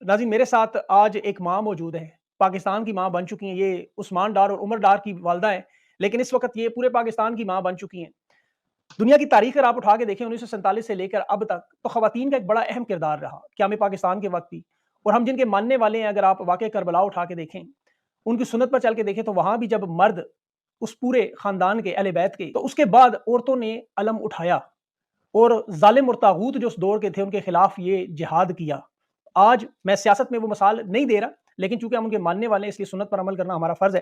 ناظرین میرے ساتھ آج ایک ماں موجود ہے، پاکستان کی ماں بن چکی ہیں، یہ عثمان ڈار اور عمر ڈار کی والدہ ہیں، لیکن اس وقت یہ پورے پاکستان کی ماں بن چکی ہیں۔ دنیا کی تاریخ اگر آپ اٹھا کے دیکھیں 1947 سے لے کر اب تک تو خواتین کا ایک بڑا اہم کردار رہا، قیام پاکستان کے وقت بھی، اور ہم جن کے ماننے والے ہیں اگر آپ واقعہ کربلا اٹھا کے دیکھیں، ان کی سنت پر چل کے دیکھیں تو وہاں بھی جب مرد اس پورے خاندان کے اہل بیت کے، تو اس کے بعد عورتوں نے علم اٹھایا اور ظالم اور طاغوت جو اس دور کے تھے ان کے خلاف یہ جہاد کیا۔ آج میں سیاست میں وہ مثال نہیں دے رہا، لیکن چونکہ ہم ان کے ماننے والے ہیں اس لیے سنت پر عمل کرنا ہمارا فرض ہے۔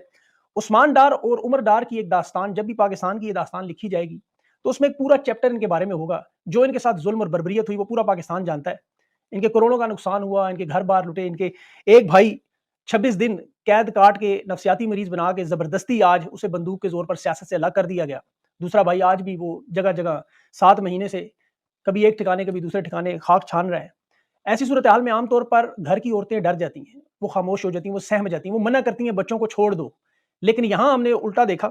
عثمان ڈار اور عمر ڈار کی ایک داستان جب بھی پاکستان کی یہ داستان لکھی جائے گی تو اس میں ایک پورا چیپٹر ان کے بارے میں ہوگا، جو ان کے ساتھ ظلم اور بربریت ہوئی وہ پورا پاکستان جانتا ہے۔ ان کے کروڑوں کا نقصان ہوا، ان کے گھر بار لٹے، ان کے ایک بھائی 26 دن قید کاٹ کے نفسیاتی مریض بنا کے زبردستی آج اسے بندوق کے زور پر سیاست سے الگ کر دیا گیا۔ دوسرا بھائی آج بھی وہ جگہ جگہ 7 مہینے سے کبھی ایک ٹھکانے کبھی دوسرے ٹھکانے خاک چھان رہا ہے۔ ایسی صورتحال میں عام طور پر گھر کی عورتیں ڈر جاتی ہیں، وہ خاموش ہو جاتی ہیں، وہ سہم جاتی ہیں، وہ منع کرتی ہیں بچوں کو چھوڑ دو۔ لیکن یہاں ہم نے الٹا دیکھا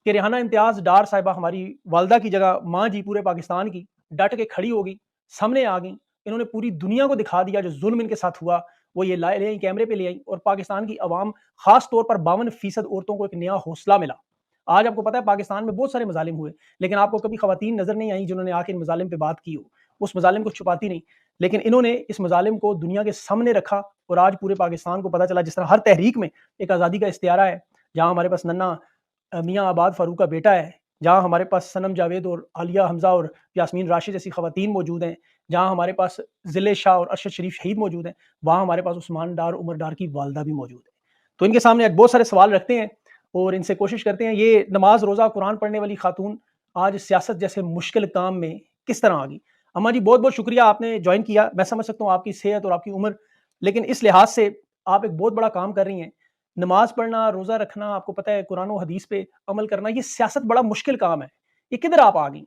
کہ ریحانہ امتیاز ڈار صاحبہ ہماری والدہ کی جگہ ماں جی پورے پاکستان کی ڈٹ کے کھڑی ہو گئی، سامنے آ گئیں، انہوں نے پوری دنیا کو دکھا دیا جو ظلم ان کے ساتھ ہوا وہ یہ لے آئی، کیمرے پہ لے آئی، اور پاکستان کی عوام خاص طور پر 52% عورتوں کو ایک نیا حوصلہ ملا۔ آج آپ کو پتا ہے پاکستان میں بہت سارے مظالم ہوئے، لیکن آپ کو کبھی خواتین نظر نہیں آئیں جنہوں نے آ کے ان مظالم پہ بات کی ہو، اس مظالم کو چھپاتی نہیں، لیکن انہوں نے اس مظالم کو دنیا کے سامنے رکھا اور آج پورے پاکستان کو پتا چلا۔ جس طرح ہر تحریک میں ایک آزادی کا استعارہ ہے، جہاں ہمارے پاس ننا میاں آباد فاروق کا بیٹا ہے، جہاں ہمارے پاس صنم جاوید اور عالیہ حمزہ اور یاسمین راشد جیسی خواتین موجود ہیں، جہاں ہمارے پاس ذل شاہ اور ارشد شریف شہید موجود ہیں، وہاں ہمارے پاس عثمان ڈار عمر ڈار کی والدہ بھی موجود ہے۔ تو ان کے سامنے آج بہت سارے سوال رکھتے ہیں اور ان سے کوشش کرتے ہیں یہ نماز روزہ قرآن پڑھنے والی خاتون آج سیاست جیسے مشکل کام میں کس طرح آ گئی۔ اماں جی بہت بہت شکریہ آپ نے جوائن کیا، میں سمجھ سکتا ہوں آپ کی صحت اور آپ کی عمر، لیکن اس لحاظ سے آپ ایک بہت بڑا کام کر رہی ہیں۔ نماز پڑھنا، روزہ رکھنا، آپ کو پتہ ہے قرآن و حدیث پہ عمل کرنا، یہ سیاست بڑا مشکل کام ہے، یہ کدھر آپ آ گئی؟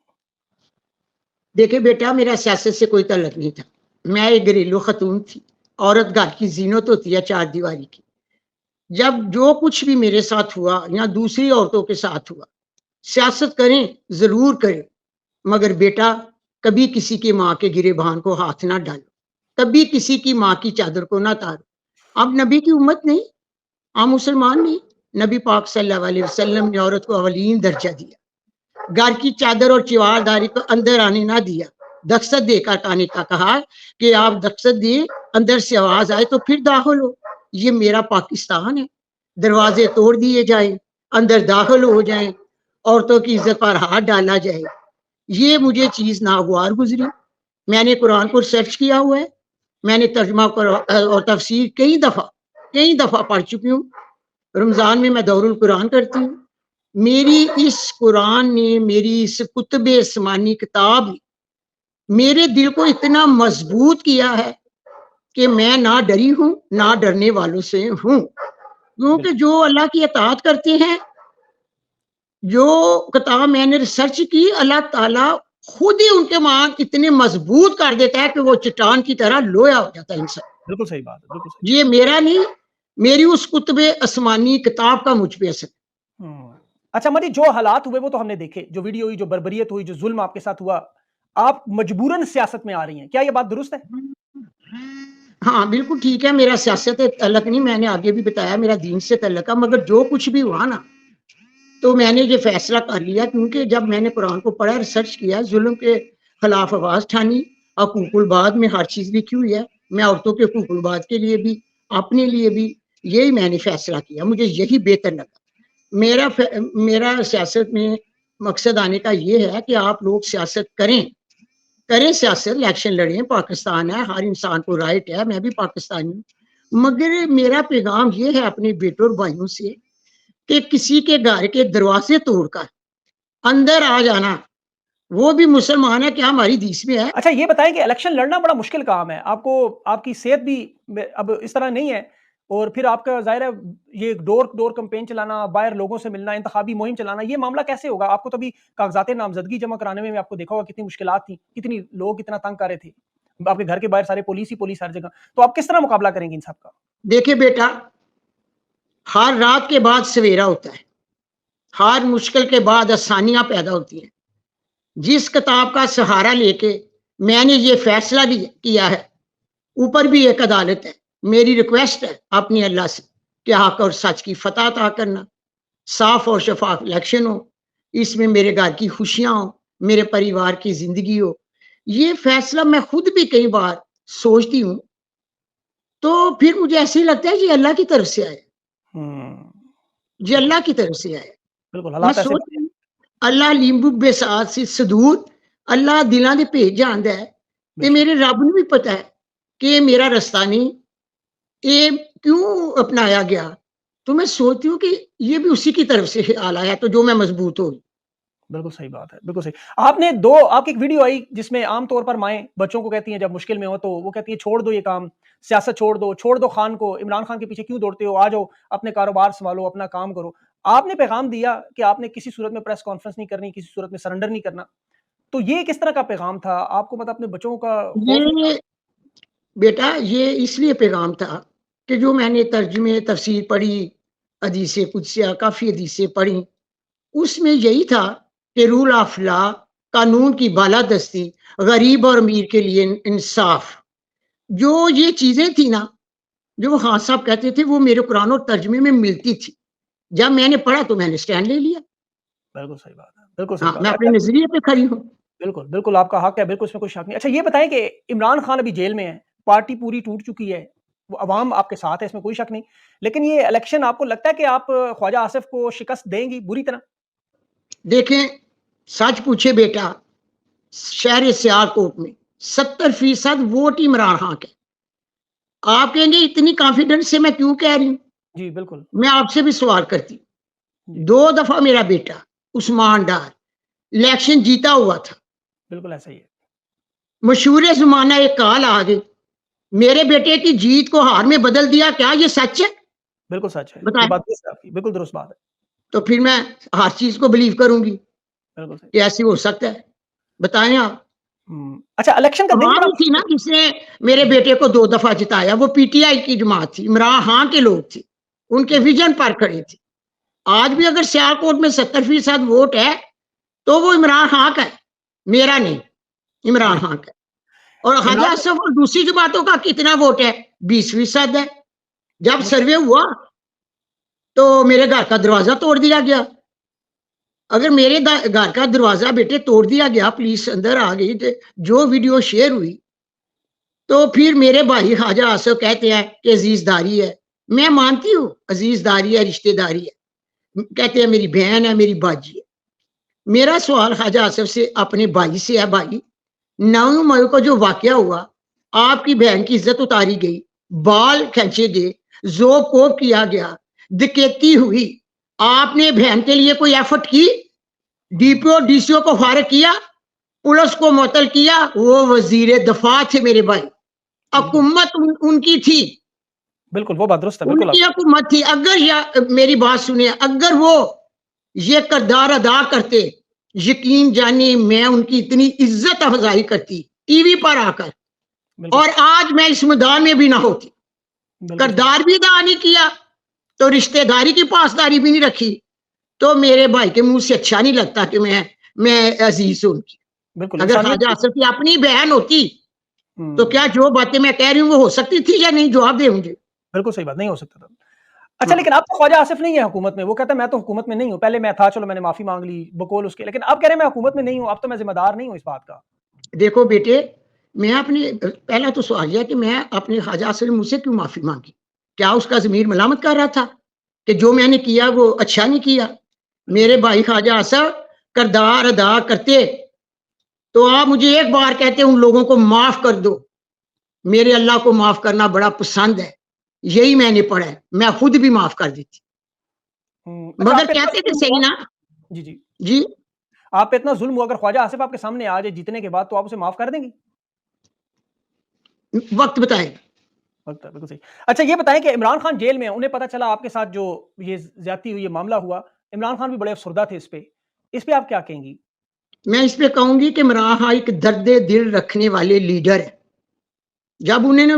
دیکھیں بیٹا، میرا سیاست سے کوئی تعلق نہیں تھا، میں ایک گھریلو خاتون تھی۔ عورت گھر کی زینت ہوتی ہے چار دیواری کی۔ جب جو کچھ بھی میرے ساتھ ہوا یا دوسری عورتوں کے ساتھ ہوا، سیاست کریں ضرور کریں، مگر بیٹا کبھی کسی کی ماں کے گرے بھان کو ہاتھ نہ ڈالو، کبھی کسی کی ماں کی چادر کو نہ تارو۔ اب نبی کی امت نہیں، ہم مسلمان نہیں، نبی پاک صلی اللہ علیہ وسلم نے عورت کو اولین درجہ دیا، گھر کی چادر اور چواداری کو اندر آنے نہ دیا، دستک دے کر آنے کا کہا کہ آپ دستک دیں، اندر سے آواز آئے تو پھر داخل ہو۔ یہ میرا پاکستان ہے، دروازے توڑ دیے جائیں، اندر داخل ہو جائیں، عورتوں کی عزت پر ہاتھ ڈالا جائے، یہ مجھے چیز ناگوار گزری۔ میں نے قرآن کو سرچ کیا ہوا ہے، میں نے ترجمہ اور تفسیر کئی دفعہ پڑھ چکی ہوں۔ رمضان میں دور القرآن کرتی ہوں۔ میری اس قرآن نے، میری اس کتب آسمانی کتاب نے میرے دل کو اتنا مضبوط کیا ہے کہ میں نہ ڈری ہوں نہ ڈرنے والوں سے ہوں، کیونکہ جو اللہ کی اطاعت کرتے ہیں، جو کتاب میں نے ریسرچ کی، اللہ تعالیٰ خود ہی ان کے مان اتنے مضبوط کر دیتا ہے کہ وہ چٹان کی طرح لویا ہو جاتا ہے انسان۔ بالکل صحیح بات ہے، بالکل صحیح۔ یہ میرا نہیں، میری اس کتب آسمانی کتاب کا مجھ پہ اثر۔ اچھا مجھے جو حالات ہوئے وہ تو ہم نے دیکھے، جو ویڈیو ہوئی، جو بربریت ہوئی، جو ظلم آپ کے ساتھ ہوا، آپ مجبوراً سیاست میں آ رہی ہیں، کیا یہ بات درست ہے؟ ہاں بالکل ٹھیک ہے، میرا سیاست سے تعلق نہیں، میں نے آگے بھی بتایا میرا دین سے تعلق ہے، مگر جو کچھ بھی ہوا نا تو میں نے یہ فیصلہ کر لیا، کیونکہ جب میں نے قرآن کو پڑھا، ریسرچ کیا، ظلم کے خلاف آواز ٹھانی، حقوق العباد میں ہر چیز لکھی ہوئی ہے، میں عورتوں کے حقوق العباد کے لیے بھی اپنے لیے بھی یہی میں نے فیصلہ کیا، مجھے یہی بہتر لگا۔ میرا سیاست میں مقصد آنے کا یہ ہے کہ آپ لوگ سیاست کریں سیاست، الیکشن لڑیں، پاکستان ہے، ہر انسان کو رائٹ ہے، میں بھی پاکستانی ہوں، مگر میرا پیغام یہ ہے اپنے بیٹوں اور بھائیوں سے کہ کسی کے گھر کے دروازے توڑ کر اندر آ جانا، وہ بھی مسلمان ہے کیا ہماری حدیث میں ہے؟ اچھا یہ بتائیں کہ الیکشن لڑنا بڑا مشکل کام ہے، آپ کو آپ کی صحت بھی اب اس طرح نہیں ہے، اور پھر آپ کا ظاہر ہے یہ ڈور ڈور کمپین چلانا، باہر لوگوں سے ملنا، انتخابی مہم چلانا، یہ معاملہ کیسے ہوگا؟ آپ کو تو ابھی کاغذات نامزدگی جمع کرانے میں آپ کو دیکھا ہوگا کتنی مشکلات تھیں، کتنی لوگ کتنا تنگ کر رہے تھے، آپ کے گھر کے باہر سارے پولیس ہی پولیس ہر جگہ، تو آپ کس طرح مقابلہ کریں گے ان سب کا؟ دیکھیں بیٹا، ہر رات کے بعد سویرا ہوتا ہے، ہر مشکل کے بعد آسانیاں پیدا ہوتی ہیں۔ جس کتاب کا سہارا لے کے میں نے یہ فیصلہ بھی کیا ہے، اوپر بھی ایک عدالت ہے، میری ریکویسٹ ہے اپنے اللہ سے کہ حق اور سچ کی فتح عطا کرنا، صاف اور شفاف الیکشن ہو، اس میں میرے گھر کی خوشیاں ہوں، میرے پریوار کی زندگی ہو. یہ فیصلہ میں خود بھی کئی بار سوچتی ہوں تو پھر مجھے ایسے ہی لگتا ہے یہ اللہ کی طرف سے آئے، یہ اللہ کی طرف سے آئے. بالکل میں حالات ایسے سوچ بنے. رہی ہوں اللہ لیمبو بے ساتھ سے صدور، اللہ دلاں دے بھیج جاندا ہے بے کہ شک. میرے رب نوں بھی پتا ہے کہ میرا رستہ نہیں یہ کیوں اپنایا گیا. تو میں سوچتی ہوں کہ یہ بھی اسی کی طرف سے خیال آیا تو جو میں مضبوط ہوں. بالکل صحیح بات ہے، بالکل صحیح. آپ نے آپ کی ایک ویڈیو آئی جس میں عام طور پر مائیں بچوں کو کہتی ہیں جب مشکل میں ہو تو وہ کہتی ہیں چھوڑ دو یہ کام، سیاست چھوڑ دو خان کو، عمران خان کے پیچھے کیوں دوڑتے ہو، آ جاؤ اپنے کاروبار سنبھالو، اپنا کام کرو. آپ نے پیغام دیا کہ آپ نے کسی صورت میں پریس کانفرنس نہیں کرنی، کسی صورت میں سرنڈر نہیں کرنا. تو یہ کس طرح کا پیغام تھا؟ آپ کو مطلب اپنے بچوں کا خوف نہیں تھا؟ یہ بیٹا یہ اس لیے پیغام تھا کہ جو میں نے ترجمے تفسیر پڑھی، حدیث قدسیہ کافی حدیثیں پڑھی، اس میں یہی تھا کہ رول آف لا، قانون کی بالادستی، غریب اور امیر کے لیے انصاف، جو یہ چیزیں تھی نا جو خان صاحب کہتے تھے وہ میرے قرآن اور ترجمے میں ملتی تھی. جب میں نے پڑھا تو میں نے سٹینڈ لے لیا. بالکل صحیح بات ہے، بالکل صحیح ہاں بات میں ہے. اپنے اچھا، نظریے پہ کھڑی ہوں. بالکل بالکل آپ کا حق ہے، بالکل اس میں کوئی شک نہیں. اچھا یہ بتائیں کہ عمران خان ابھی جیل میں ہے، پارٹی پوری ٹوٹ چکی ہے، وہ عوام آپ کے ساتھ ہے، اس میں کوئی شک نہیں. لیکن یہ الیکشن آپ کو لگتا ہے کہ آپ خواجہ آصف کو شکست دیں گی بری طرح؟ دیکھیں سچ پوچھے بیٹا، شہر سیالکوٹ میں 70% ووٹ عمران خان کے. آپ کہیں گے اتنی کانفیڈنس سے میں کیوں کہہ رہی ہوں؟ جی بالکل. میں آپ سے بھی سوال کرتی ہوں. جی 2 دفعہ میرا بیٹا عثمان ڈار الیکشن جیتا ہوا تھا. بالکل ایسا ہی ہے. مشہور زمانہ ایک کال آ گئی، میرے بیٹے کی جیت کو ہار میں بدل دیا. کیا یہ سچ ہے؟ بالکل سچ ہے، یہ بتائیں. بات درست ہے آپ کی، بالکل درست بات ہے. تو پھر میں ہر چیز کو بلیو کروں گی بالکل صحیح. کہ ایسے ہو سکتا ہے؟ بتائیں آپ. اچھا الیکشن کا دن وہاں بڑا بھی تھی نا جس نے میرے بیٹے کو 2 دفعہ جتایا، وہ پی ٹی آئی کی جماعت تھی، عمران خان کے لوگ تھے، ان کے ویژن پر کھڑے تھے. آج بھی اگر سیالکوٹ میں 70% ووٹ ہے تو وہ عمران خان کا ہے، میرا نہیں، عمران خان کا. اور خواجہ عمران آصف اور دوسری جماعتوں کا کتنا ووٹ ہے؟ 20% ہے. جب سروے ہوا تو میرے گھر کا دروازہ توڑ دیا گیا. اگر میرے گھر کا دروازہ بیٹے توڑ دیا گیا، پولیس اندر آ گئی، جو ویڈیو شیئر ہوئی تو پھر میرے بھائی خواجہ آصف کہتے ہیں کہ عزیز داری ہے. میں مانتی ہوں عزیز داری ہے، رشتہ داری ہے، کہتے ہیں میری بہن ہے، میری باجی ہے. میرا سوال خواجہ آصف سے اپنے بھائی سے ہے، بھائی 9 مئی کو جو واقعہ ہوا، آپ کی بہن کی عزت اتاری گئی، بال کھینچے گئے، ذوق کوب کیا گیا، ڈکیتی ہوئی، آپ نے بہن کے لیے کوئی ایفرٹ کی؟ D P O D C او کو فارغ کیا، پولیس کو معطل کیا؟ وہ وزیر دفاع تھے میرے بھائی، حکومت ان کی تھی، بالکل وہ بات درست ہے، ان بالکل کی حکومت تھی. اگر میری بات سنیں، اگر وہ یہ کردار ادا کرتے، یقین جانیے میں ان کی اتنی عزت افزائی کرتی ٹی وی پر آ کر، اور آج میں اس میدان میں بھی نہ ہوتی. کردار بھی ادا نہیں کیا تو رشتہ داری کی پاسداری بھی نہیں رکھی تو میرے بھائی کے منہ سے اچھا نہیں لگتا کہ میں عزیز ہوں ان کی. بالکل اگر خواجہ آصف کی اپنی بہن ہوتی تو کیا جو باتیں میں کہہ رہی ہوں وہ ہو سکتی تھی یا نہیں؟ جواب دے مجھے. بالکل صحیح بات، نہیں ہو سکتا تھا. اچھا لیکن اب تو خواجہ آصف نہیں ہے حکومت میں، وہ کہتا ہے میں تو حکومت میں نہیں ہوں، پہلے میں تھا، چلو میں نے معافی مانگ لی بقول اس کے، لیکن اب کہہ رہے ہیں میں حکومت میں نہیں ہوں، اب تو میں ذمہ دار نہیں ہوں اس بات کا. دیکھو بیٹے، میں اپنے پہلا تو سوال یہ کہ میں اپنے خواجہ آصف سے مجھ سے کیوں معافی مانگی؟ کیا اس کا ضمیر ملامت کر رہا تھا کہ جو میں نے کیا وہ اچھا نہیں کیا؟ میرے بھائی خواجہ آصف کردار ادا کرتے تو آپ مجھے ایک بار کہتے ان لوگوں کو معاف کر دو. میرے اللہ کو معاف کرنا بڑا پسند ہے، یہی میں نے پڑھا ہے، میں خود بھی معاف کر دیتی. مگر کہتے تھے صحیح نا. جی جی جی آپ پہ اتنا ظلم ہوا، اگر خواجہ آصف آپ کے سامنے آ جائے جیتنے کے بعد تو آپ اسے معاف کر دیں گی؟ وقت بتائیں. بالکل صحیح. اچھا یہ بتائیں کہ عمران خان جیل میں ہیں، انہیں پتا چلا آپ کے ساتھ جو یہ زیادتی ہوئی، یہ معاملہ ہوا، عمران خان بھی بڑے افسردہ تھے اس پہ آپ کیا کہیں گی؟ میں اس پہ کہوں گی کہ عمران خان ایک درد دل رکھنے والے لیڈر ہے. جب انہوں نے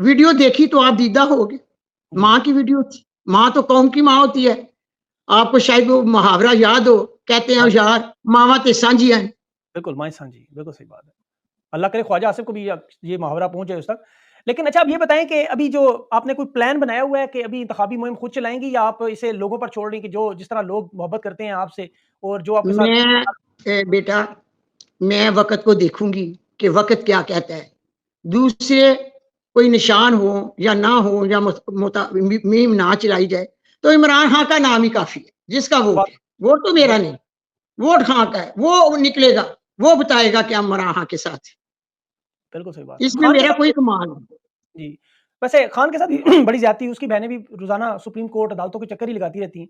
ویڈیو دیکھی تو آپ دیدہ ہو گے، ماں کی ویڈیو تھی، ماں تو قوم کی ماں ہوتی ہے. آپ کو شاید وہ محاورہ یاد ہو، کہتے ہیں یار ماواں تے سانجی ہیں. بالکل مائیں سانجی، بالکل صحیح بات ہے. اللہ کرے خواجہ آصف کو بھی یہ محاورہ پہنچ جائے اس تک. لیکن اچھا آپ یہ بتائیں کہ ابھی جو آپ نے کوئی پلان بنایا ہوا ہے کہ ابھی انتخابی مہم خود چلائیں گی، یا آپ اسے لوگوں پر چھوڑ رہی ہیں کہ جو جس طرح لوگ محبت کرتے ہیں آپ سے اور جو آپ کے ساتھ میں بیٹا میں وقت کو دیکھوں گی کہ وقت کیا کہتا ہے. دوسرے کوئی نشان ہو یا نہ ہو یا مہم نہ چلائی جائے تو عمران خان کا نام ہی کافی ہے جس کا ووٹ ہے. ووٹ تو میرا نہیں، ووٹ خان کا ہے، وہ نکلے گا، وہ بتائے گا کہ ہم عمران خان کے ساتھ ہیں. بالکل صحیح بات ہے. اس میں خان کے میرا ساتھ کوئی کمال نہیں. جی، ویسے خان کے ساتھ بڑی زیادتی ہے، اس کی بہنیں بھی روزانہ سپریم کورٹ عدالتوں کے چکر ہی لگاتی رہتی ہیں،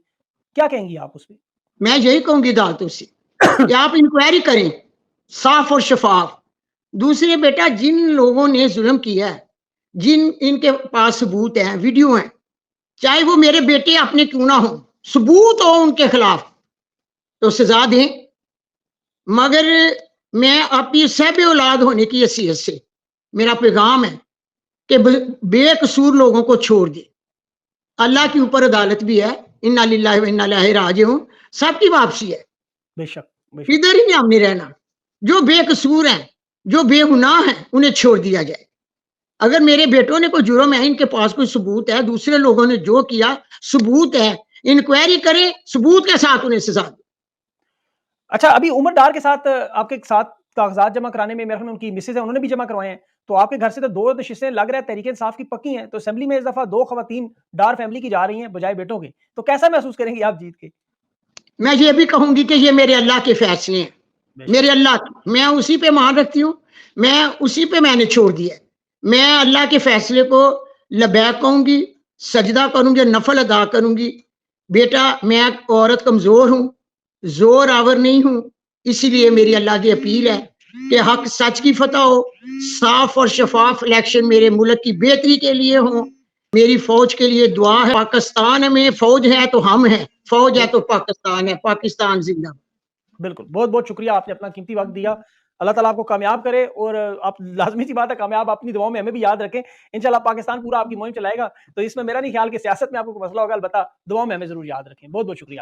کیا کہیں گی آپ اس پہ؟ میں یہی کہوں گی عدالتوں سے کہ آپ انکوائری کریں صاف اور شفاف. دوسرے بیٹا جن لوگوں نے ظلم کیا ہے، جن ان کے پاس ثبوت ہیں، ویڈیو ہیں، چاہے وہ میرے بیٹے اپنے کیوں نہ ہوں، ثبوت ہو ان کے خلاف تو سزا دیں. مگر میں اپنی صاحب اولاد ہونے کی حیثیت سے میرا پیغام ہے کہ بے قصور لوگوں کو چھوڑ دے. اللہ کے اوپر عدالت بھی ہے، انا للہ و انا الیہ راجعون، سب کی واپسی ہے. بے شک بے شک. ادھر ہی نہیں ہم نہیں رہنا. جو بے قصور ہیں، جو بے گناہ ہیں، انہیں چھوڑ دیا جائے. اگر میرے بیٹوں نے کوئی جرم ہے، ان کے پاس کوئی ثبوت ہے، دوسرے لوگوں نے جو کیا ثبوت ہے، انکوائری کرے، ثبوت کے ساتھ انہیں سزا دے. اچھا ابھی عمر ڈار کے ساتھ آپ کے ساتھ کاغذات جمع کرانے میں میرے خیال میں ان کی مسز ہیں، انہوں نے بھی جمع کروائے ہیں، تو آپ کے گھر سے تو 2 نشستیں لگ رہا ہے تحریک انصاف کی پکی ہیں، تو اسمبلی میں اس دفعہ 2 خواتین ڈار فیملی کی جا رہی ہیں بجائے بیٹوں کے، تو کیسا محسوس کریں گے آپ جیت کے؟ میں یہ بھی کہوں گی کہ یہ میرے اللہ کے فیصلے ہیں، بے شک. میرے اللہ کے، میں اسی پہ مان رکھتی ہوں، میں اسی پہ میں نے چھوڑ دیا. میں اللہ کے فیصلے کو لبیک کہوں گی، سجدہ کروں گی، نفل ادا کروں گی. بیٹا میں عورت کمزور ہوں، زور آور نہیں ہوں، اسی لیے میری اللہ کی اپیل ہے کہ حق سچ کی فتح ہو، صاف اور شفاف الیکشن میرے ملک کی بہتری کے لیے ہوں. میری فوج کے لیے دعا ہے. پاکستان میں فوج ہے تو ہم ہیں، فوج ہے تو پاکستان ہے. پاکستان زندہ. بالکل، بہت بہت شکریہ، آپ نے اپنا قیمتی وقت دیا. اللہ تعالیٰ آپ کو کامیاب کرے، اور آپ لازمی سی بات ہے کامیاب اپنی دعاؤں میں ہمیں بھی یاد رکھیں. انشاءاللہ پاکستان پورا آپ کی مہم چلائے گا، تو اس میں میرا نہیں خیال کہ سیاست میں آپ کو کوئی مسئلہ ہوگا، البتہ دعاؤں میں ہمیں ضرور یاد رکھیں. بہت بہت شکریہ.